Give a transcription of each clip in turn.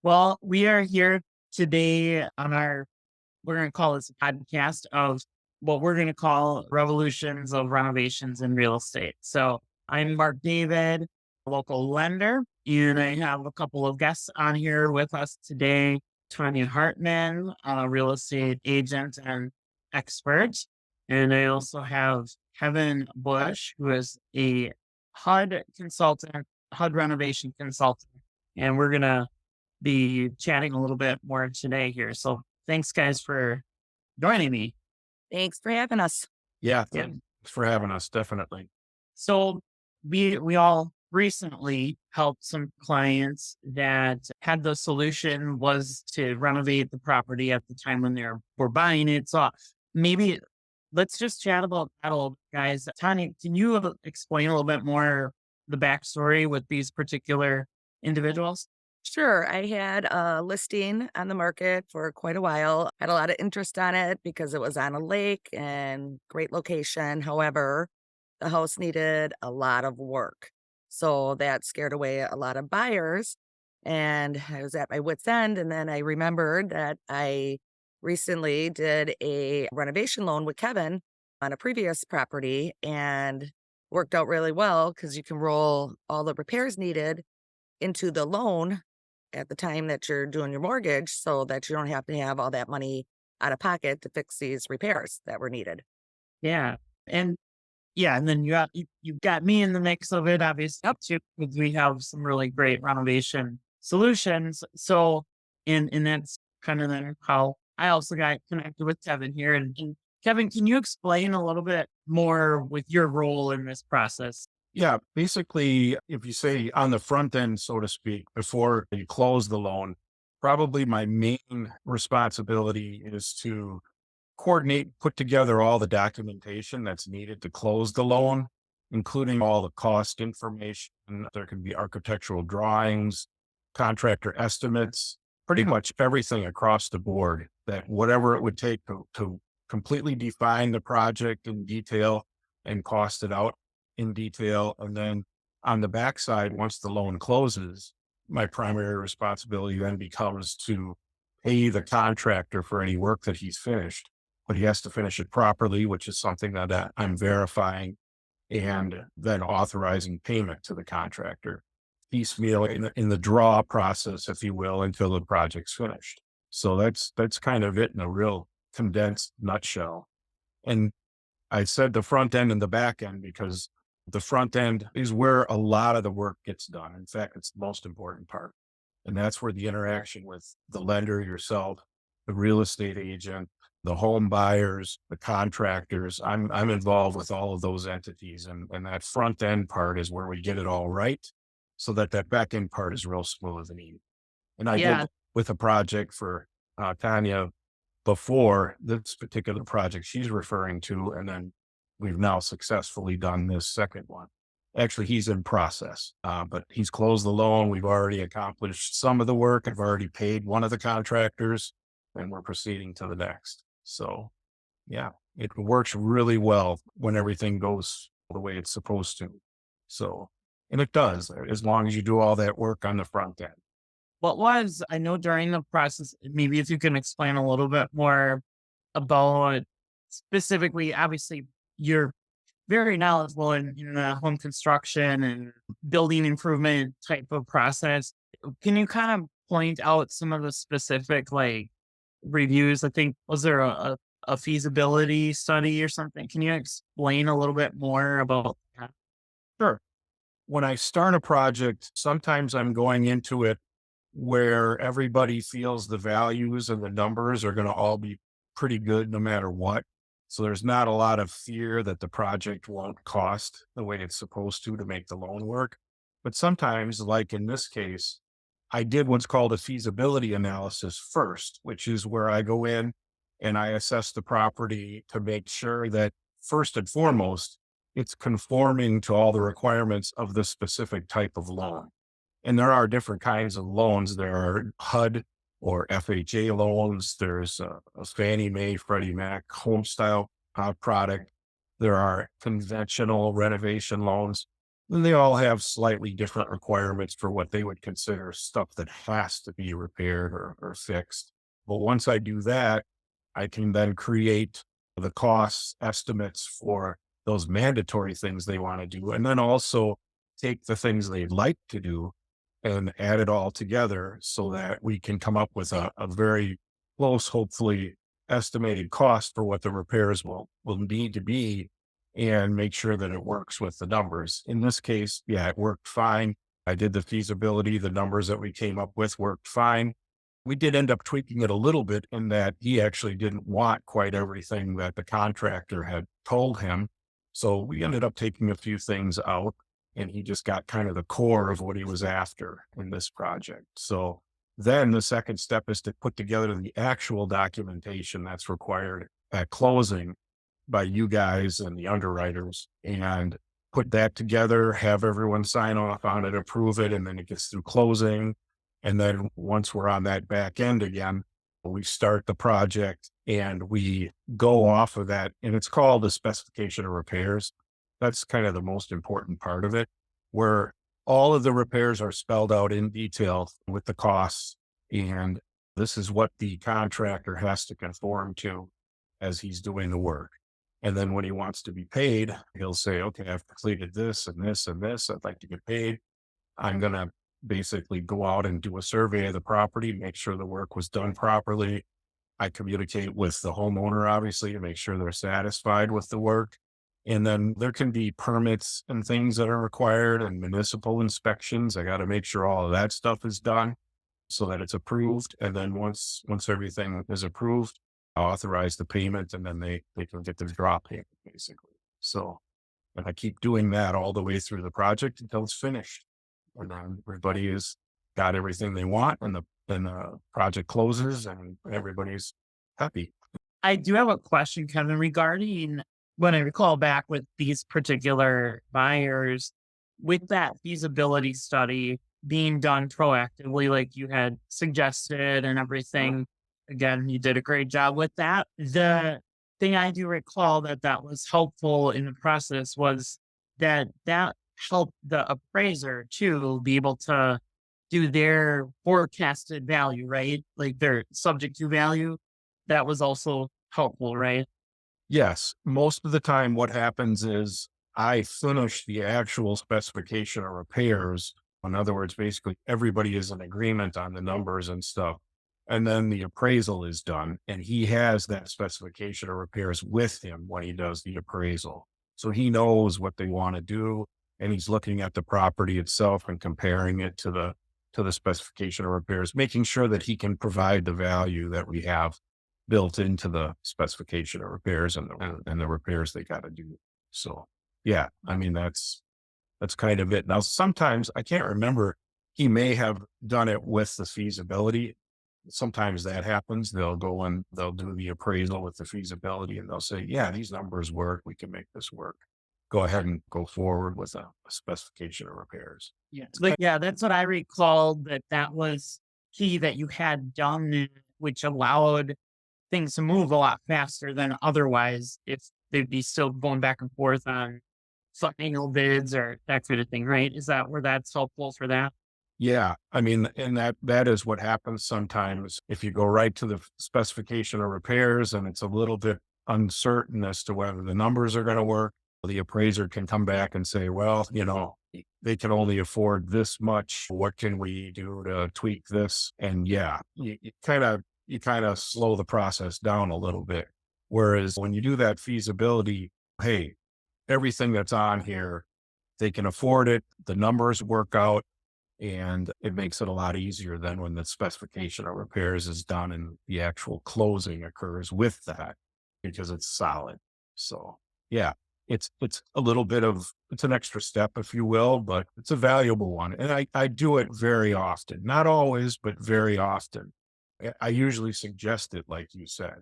Well, we are here today we're going to call this a podcast of what we're going to call revolutions of renovations in real estate. So I'm Mark David, a local lender, and I have a couple of guests on here with us today. Tanya Hartman, a real estate agent and expert. And I also have Kevin Bush, who is a HUD consultant, HUD renovation consultant. And we're going to be chatting a little bit more today here. So thanks guys for joining me. Thanks for having us. Yeah, Yeah. thanks for having us, definitely. So we all recently helped some clients that had the solution was to renovate the property at the time when were buying it. So maybe let's just chat about that a little bit, guys. Tanya, can you explain a little bit more the backstory with these particular individuals? Sure. I had a listing on the market for quite a while. Had a lot of interest on it because it was on a lake and great location. However, the house needed a lot of work. So that scared away a lot of buyers. And I was at my wit's end. And then I remembered that I recently did a renovation loan with Kevin on a previous property and worked out really well because you can roll all the repairs needed into the loan at the time that you're doing your mortgage so that you don't have to have all that money out of pocket to fix these repairs that were needed. Yeah. And yeah, and then you got me in the mix of it, obviously, up to because we have some really great renovation solutions. So, and that's kind of then how I also got connected with Kevin here. And Kevin, can you explain a little bit more with your role in this process? Yeah, basically, if you say on the front end, so to speak, before you close the loan, probably my main responsibility is to coordinate, put together all the documentation that's needed to close the loan, including all the cost information. There can be architectural drawings, contractor estimates, pretty much everything across the board that whatever it would take to completely define the project in detail and cost it out in detail. And then on the backside, once the loan closes, my primary responsibility then becomes to pay the contractor for any work that he's finished, but he has to finish it properly, which is something that I'm verifying and then authorizing payment to the contractor piecemeal in the draw process, if you will, until the project's finished. So that's kind of it in a real condensed nutshell. And I said the front end and the back end because the front end is where a lot of the work gets done. In fact, it's the most important part. And that's where the interaction with the lender, yourself, the real estate agent, the home buyers, the contractors. I'm involved with all of those entities. And that front end part is where we get it all right so that that back end part is real smooth and easy. And I Yeah. did with a project for Tanya before this particular project she's referring to. And then we've now successfully done this second one. Actually, he's in process, but he's closed the loan. We've already accomplished some of the work. I've already paid one of the contractors and we're proceeding to the next. So yeah, it works really well when everything goes the way it's supposed to. So, and it does as long as you do all that work on the front end. I know during the process, maybe if you can explain a little bit more about specifically, obviously, you're very knowledgeable in the home construction and building improvement type of process. Can you kind of point out some of the specific like reviews? I think, was there a feasibility study or something? Can you explain a little bit more about that? Sure. When I start a project, sometimes I'm going into it where everybody feels the values and the numbers are going to all be pretty good no matter what. So there's not a lot of fear that the project won't cost the way it's supposed to make the loan work. But sometimes, like in this case, I did what's called a feasibility analysis first, which is where I go in and I assess the property to make sure that first and foremost, it's conforming to all the requirements of the specific type of loan. And there are different kinds of loans. There are HUD or FHA loans. There's a Fannie Mae, Freddie Mac home style product. There are conventional renovation loans. And they all have slightly different requirements for what they would consider stuff that has to be repaired or fixed. But once I do that, I can then create the cost estimates for those mandatory things they want to do. And then also take the things they'd like to do and add it all together so that we can come up with a very close, hopefully, estimated cost for what the repairs will need to be and make sure that it works with the numbers. In this case, yeah, it worked fine. I did the feasibility. The numbers that we came up with worked fine. We did end up tweaking it a little bit in that he actually didn't want quite everything that the contractor had told him. So we ended up taking a few things out and he just got kind of the core of what he was after in this project. So then the second step is to put together the actual documentation that's required at closing by you guys and the underwriters and put that together, have everyone sign off on it, approve it, and then it gets through closing. And then once we're on that back end again, we start the project and we go off of that. And it's called the specification of repairs. That's kind of the most important part of it, where all of the repairs are spelled out in detail with the costs. And this is what the contractor has to conform to as he's doing the work. And then when he wants to be paid, he'll say, okay, I've completed this and this and this. I'd like to get paid. I'm going to basically go out and do a survey of the property, make sure the work was done properly. I communicate with the homeowner, obviously, to make sure they're satisfied with the work. And then there can be permits and things that are required and municipal inspections. I got to make sure all of that stuff is done so that it's approved. And then once everything is approved, I'll authorize the payment and then they can get their drop payment basically. So and I keep doing that all the way through the project until it's finished. And then everybody has got everything they want and the project closes and everybody's happy. I do have a question, Kevin, regarding when I recall back with these particular buyers, with that feasibility study being done proactively, like you had suggested and everything. Again, you did a great job with that. The thing I do recall that was helpful in the process was that helped the appraiser to be able to do their forecasted value, right? Like their subject to value. That was also helpful, right? Yes, most of the time what happens is I finish the actual specification of repairs. In other words, basically everybody is in agreement on the numbers and stuff. And then the appraisal is done and he has that specification of repairs with him when he does the appraisal. So he knows what they want to do and he's looking at the property itself and comparing it to the specification of repairs, making sure that he can provide the value that we have built into the specification of repairs and the repairs they got to do. So yeah, I mean, that's kind of it. Now, sometimes I can't remember, he may have done it with the feasibility. Sometimes that happens. They'll go and they'll do the appraisal with the feasibility and they'll say, yeah, these numbers work. We can make this work. Go ahead and go forward with a specification of repairs. Yeah. Like, yeah, that's what I recalled that was key that you had done, which allowed things to move a lot faster than otherwise if they'd be still going back and forth on annual bids or that sort of thing, right? Is that where that's helpful for that? Yeah, I mean, and that is what happens sometimes if you go right to the specification of repairs and it's a little bit uncertain as to whether the numbers are going to work. The appraiser can come back and say, well, they can only afford this much. What can we do to tweak this? And yeah, you kind of slow the process down a little bit. Whereas when you do that feasibility, hey, everything that's on here, they can afford it. The numbers work out and it makes it a lot easier than when the specification of repairs is done and the actual closing occurs with that because it's solid. So yeah, it's a little bit of it's an extra step, if you will, but it's a valuable one. And I do it very often, not always, but very often. I usually suggest it, like you said,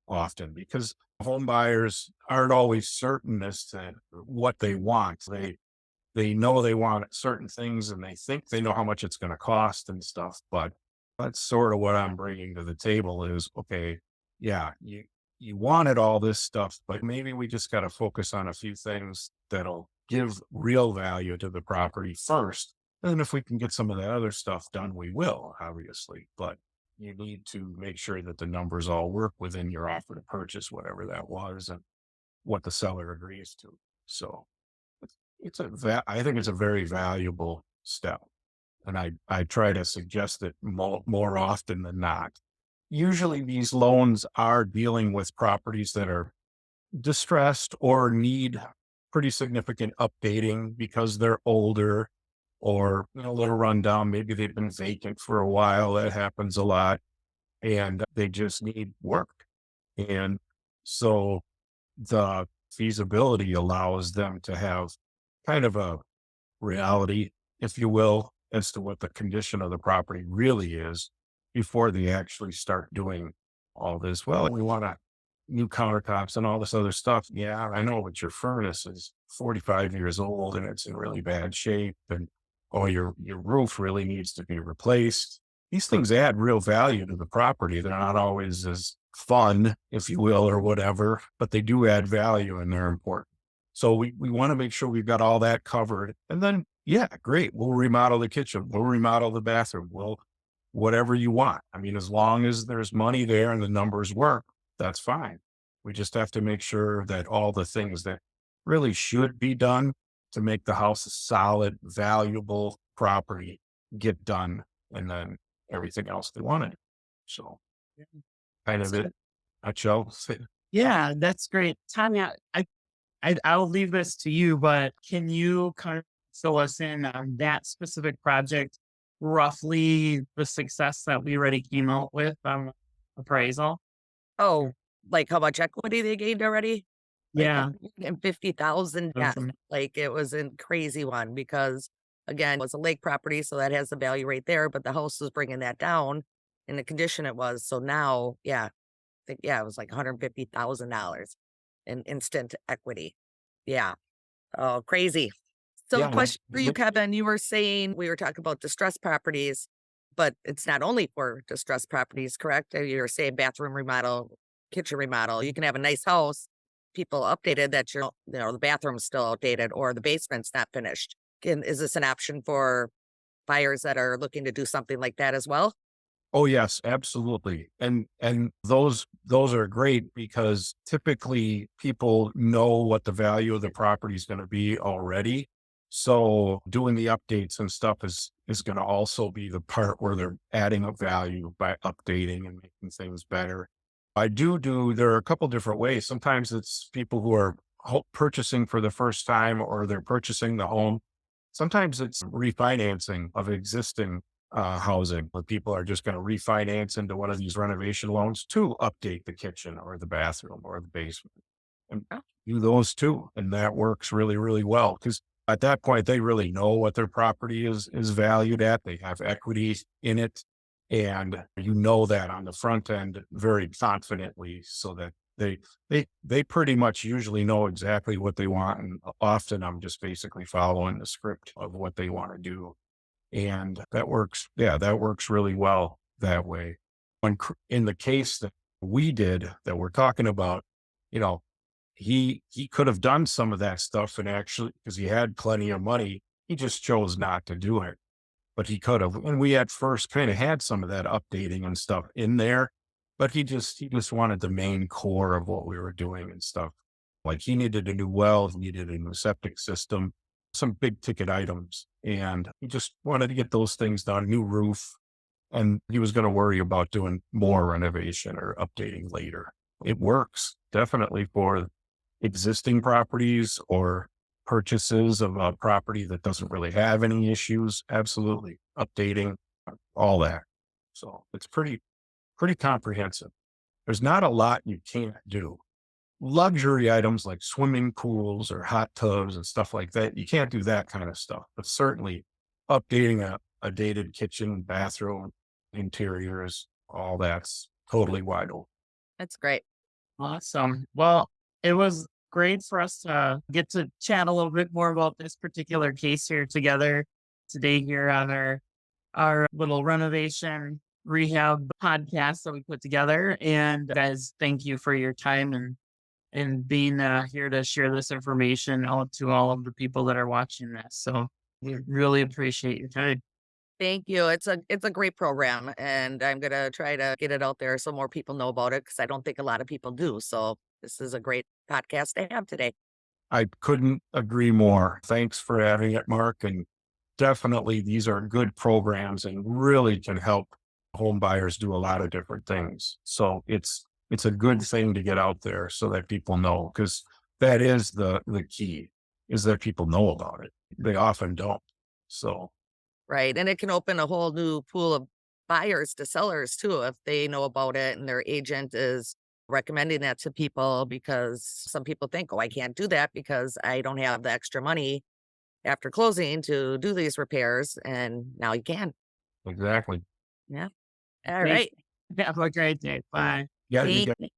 often because home buyers aren't always certain as to what they want. They know they want certain things and they think they know how much it's going to cost and stuff. But that's sort of what I'm bringing to the table is, okay, yeah, you wanted all this stuff, but maybe we just got to focus on a few things that'll give real value to the property first. And if we can get some of that other stuff done, we will, obviously. But you need to make sure that the numbers all work within your offer to purchase, whatever that was, and what the seller agrees to. So I think it's a very valuable step. And I try to suggest it more often than not. Usually these loans are dealing with properties that are distressed or need pretty significant updating because they're older or a little rundown. Maybe they've been vacant for a while. That happens a lot. And they just need work. And so the feasibility allows them to have kind of a reality, if you will, as to what the condition of the property really is before they actually start doing all this. Well, we want new countertops and all this other stuff. Yeah, I know, but your furnace is 45 years old and it's in really bad shape. And oh, your roof really needs to be replaced. These things add real value to the property. They're not always as fun, if you will, or whatever, but they do add value and they're important. So we want to make sure we've got all that covered. And then, yeah, great. We'll remodel the kitchen. We'll remodel the bathroom. We'll whatever you want. I mean, as long as there's money there and the numbers work, that's fine. We just have to make sure that all the things that really should be done to make the house a solid, valuable property get done. And then everything else they wanted. So Yeah. kind of So, it, nutshell. yeah, that's great. Tanya, I'll leave this to you, but can you kind of fill us in on that specific project, roughly the success that we already came out with appraisal? Oh, like how much equity they gained already? Like Yeah. 150,000, yes. Awesome. Like, it was a crazy one because, again, it was a lake property, so that has the value right there, but the house was bringing that down in the condition it was. So now, yeah, it was like $150,000 in instant equity. Yeah. Oh, crazy. So, Yeah. question for you, Kevin. You were saying we were talking about distressed properties, but it's not only for distressed properties, correct? You were saying bathroom remodel, kitchen remodel. You can have a nice house, people updated that the bathroom's still outdated or the basement's not finished. Is this an option for buyers that are looking to do something like that as well? Oh yes, absolutely. And those are great because typically people know what the value of the property is going to be already. So doing the updates and stuff is going to also be the part where they're adding a value by updating and making things better. There are a couple different ways. Sometimes it's people who are purchasing for the first time or they're purchasing the home. Sometimes it's refinancing of existing housing where people are just going to refinance into one of these renovation loans to update the kitchen or the bathroom or the basement and Oh, do those too. And that works really, really well because at that point they really know what their property is valued at. They have equity in it. And you know that on the front end very confidently so that they pretty much usually know exactly what they want. And often I'm just basically following the script of what they want to do and that works. Yeah, that works really well that way. In the case that we did that we're talking about, you know, he could have done some of that stuff and actually because he had plenty of money, he just chose not to do it. But he could have. And we at first kind of had some of that updating and stuff in there, but he just wanted the main core of what we were doing and stuff. Like he needed a new well, he needed a new septic system, some big ticket items. And he just wanted to get those things done, new roof. And he was going to worry about doing more renovation or updating later. It works definitely for existing properties or purchases of a property that doesn't really have any issues. Absolutely. Updating, all that. So it's pretty comprehensive. There's not a lot you can't do. Luxury items like swimming pools or hot tubs and stuff like that, you can't do that kind of stuff. But certainly updating a dated kitchen, bathroom, interiors, all that's totally wide open. that's great. Awesome. Well, it was great for us to get to chat a little bit more about this particular case here together today here on our little renovation rehab podcast that we put together. And guys, thank you for your time and being here to share this information out to all of the people that are watching this. So we really appreciate your time. Thank you. It's a great program, and I'm gonna try to get it out there so more people know about it because I don't think a lot of people do. So this is a great podcast to have today. I couldn't agree more. Thanks for having it, Mark. And definitely these are good programs and really can help home buyers do a lot of different things. So it's a good thing to get out there so that people know, because that is the key, is that people know about it. They often don't. So Right, and it can open a whole new pool of buyers to sellers too if they know about it and their agent is recommending that to people because some people think, "Oh, I can't do that because I don't have the extra money after closing to do these repairs," and now you can. exactly. Yeah. All Thank right. Have a great day. Bye. Yeah, you Thank get